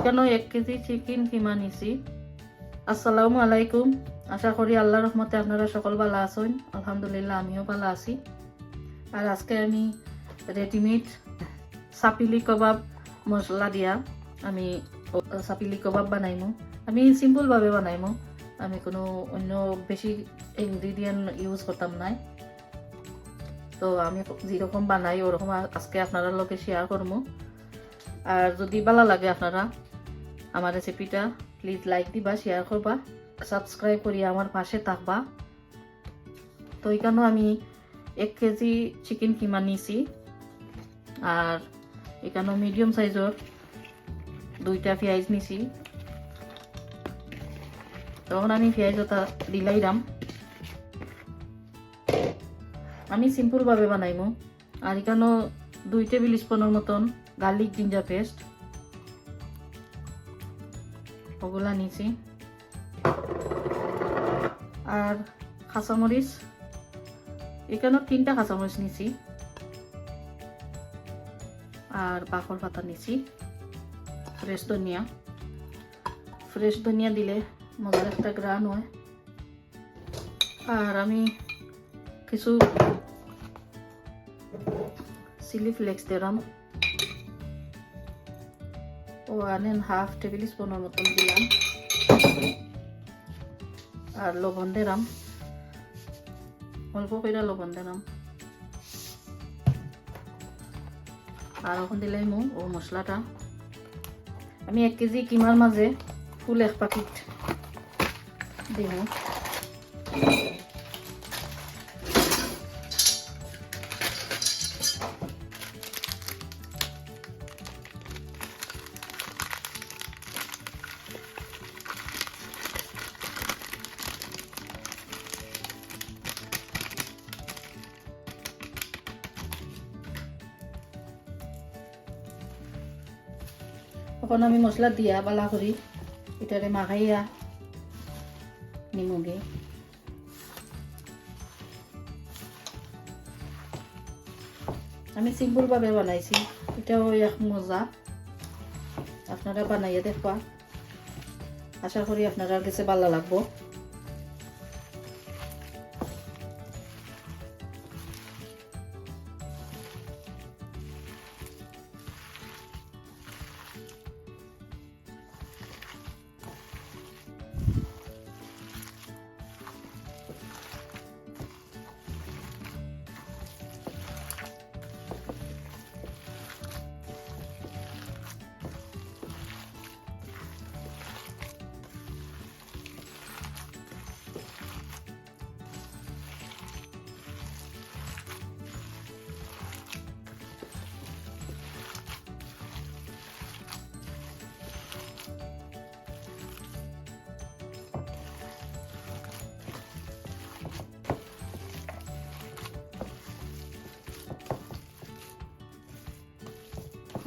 এখানে 1 KG chicken কিমা নিছি। আসসালামু আলাইকুম, আশা করি আল্লাহর রহমতে আপনারা সকল ভালো আছেন। আলহামদুলিল্লাহ আমিও ভালো আছি। আর আজকে আমি রেডিমেড সাপিলি কাবাব মশলা দিয়া আমি সাপিলি কাবাব বানাইমু। আমি সিম্পল ভাবে বানাইমু, আমি কোনো অন্য বেশি ইনগ্রিডিয়েন্ট ইউজ করতাম নাই। তো আমি যেরকম বানাই ওরকম আজকে আপনারা লোকে শেয়ার করবো। আর যদি ভালো লাগে আপনারা আমার রেসিপিটা প্লিজ লাইক দিবা, শেয়ার করবা, সাবস্ক্রাইব করি আমার পাশে থাকবা। তো এখানেও আমি 1 কেজি চিকেন কিমা নিছি। আর এখানেও মিডিয়াম সাইজের 2টা পেঁয়াজ নিছি। তখন আমি পেঁয়াজটা দিলাইরাম। আমি সিম্পল ভাবে বানাইমু। আর এখানেও 2 টেবিল স্পুনের মতন গার্লিক জিঞ্জার পেস্ট ওগুলা নিছি। আর কাঁচামরিচ এখানেও 3টা কাঁচামরিচ নিছি। আর বাকর পাতা নিছি। ফ্রেশ ধনিয়া দিলে মজার একটা গ্রান হয়। আর আমি কিছু চিলি ফ্লেক্স দিলাম, 1.5 টেবিল স্পুনের মতন দিলাম। আর লবণ দিলাম, অল্প করে লবণ দিলাম। আর এখন দিলাম ও মশলাটা। আমি 1 কেজি কিমার মাঝে ফুল 1 প্যাকেট দিব। এখন আমি মশলা দিয়া বালা করি এটারে মাখাইয়া নিমুগে। আমি সিম্পল ভাবে বানাইছি, এটাও এক মজা। আপনারা বানাইয়া দেখবা, আশা করি আপনারা কাছে ভালো লাগবো।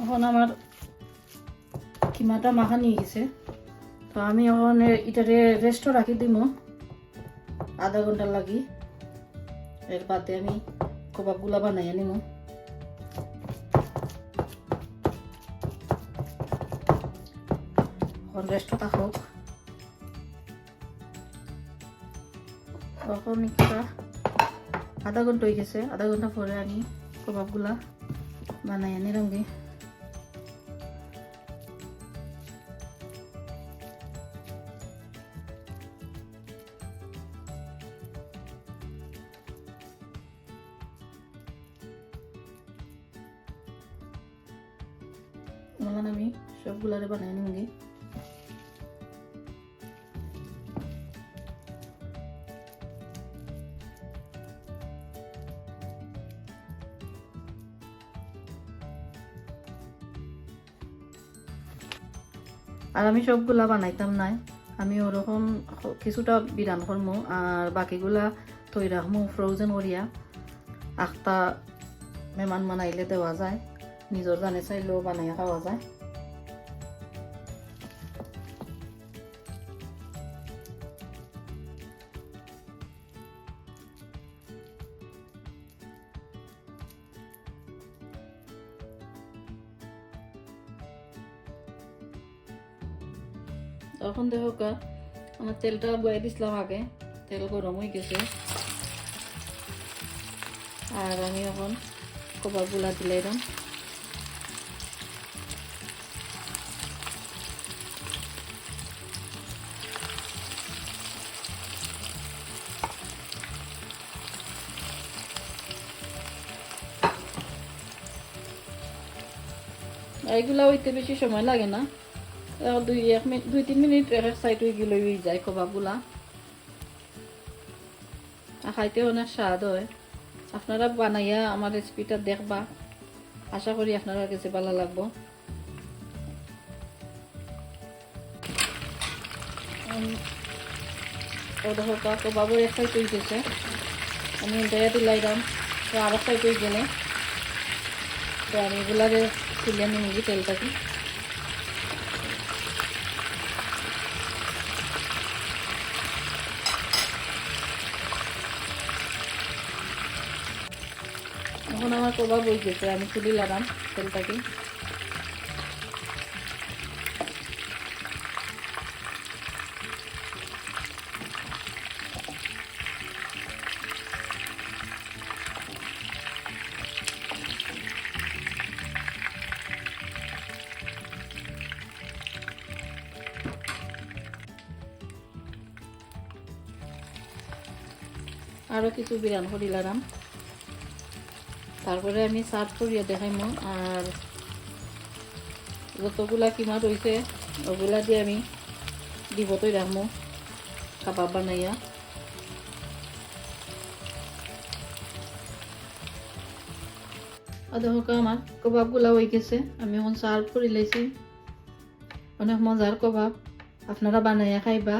এখন আমার কিমাটা মাখা নিয়ে গেছে। তো আমি এখন এটারে রেস্টও রাখি দিব আধা ঘন্টা লাগি। এর বাদে আমি কাবাবগুলা বানাই নিব। এখন রেস্টও থাকুক। এখন একটা আধা ঘন্টা হয়ে গেছে, আধা ঘন্টা পরে আমি কাবাবগুলা বানাই নিলামগে। এখন আমি সবগুলারে বানাই নিমগে। আর আমি সবগুলা বানাইতাম নাই, আমি ওরকম কিছুটা বিরান করমু আর বাকিগুলা তৈরি রাখমু ফ্রোজেন করিয়া। আখটা মেহমান বানাইলে দেওয়া যায়, নিজের জানে চাইলেও বানাইয়া খাওয়া যায়। তখন দেখো কা আমার তেলটা বয়ে দিছিলাম আগে, তেল গরম হয়ে গেছে। আর আমি এখন কবাবগুলা দিলাম। এইগুলা হইতে বেশি সময় লাগে না, 2-3 মিনিট এক সাইড হয়ে গেলে হয়ে যায় কবাবগুলা। খাইতে অনেক স্বাদ হয়। আপনারা বানাইয়া আমার রেসিপিটা দেখবা, আশা করি আপনারা কাছে ভালো লাগবো। কবাবর এক সাইড হয়ে গেছে, আমি দয়া দিলাইলাম। তো আর এক সাইড হয়ে গেলে তো আমি এগুলারে তুলে নিয়ে তেলটাকে। এখন আমার কবাব হয়ে গেছে, আমি তুলে লাগাম তেলটাকে। আরো কিছু বিরান করে লাগাম, তারপরে আমি সার্ভ করিয়া দেখাইমো। আর যতগুলা কিমা রয়েছে ওগুলা দিয়ে আমি ডিবতই রাখবো কাবাব বানাইয়া। আর দেখো আমার কবাবগুলা হয়ে গেছে, আমি এখন সার্ভ করে লাইছি। অনেক মজার কবাব, আপনারা বানাইয়া খাইবা।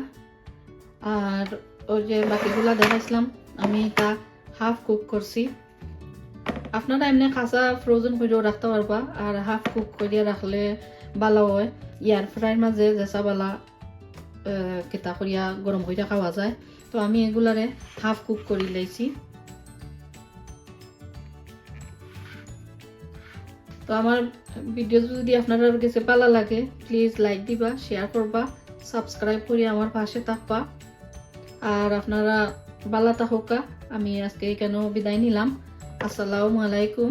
আর ওই যে বাকিগুলা দেখাইছিলাম আমি তা হাফ কুক করছি। আপনারা এমনি কাঁচা ফ্রোজেন করেও রাখতে পারবা, আর হাফ কুক করিয়া রাখলে ভালো হয়। এয়ার ফ্রাইয়ের মাঝে যেসা বালা কেতা করিয়া গরম করিয়া খাওয়া যায়। তো আমি এগুলারে হাফ কুক করে লাইছি। তো আমার ভিডিও যদি আপনার কাছে ভালো লাগে প্লিজ লাইক দিবা, শেয়ার করবা, সাবস্ক্রাইব করে আমার পাশে থাকবা। আর আপনারা ভালো থাকুকা। আমি আজকে এখানে বিদায় নিলাম। আসসালামু আলাইকুম।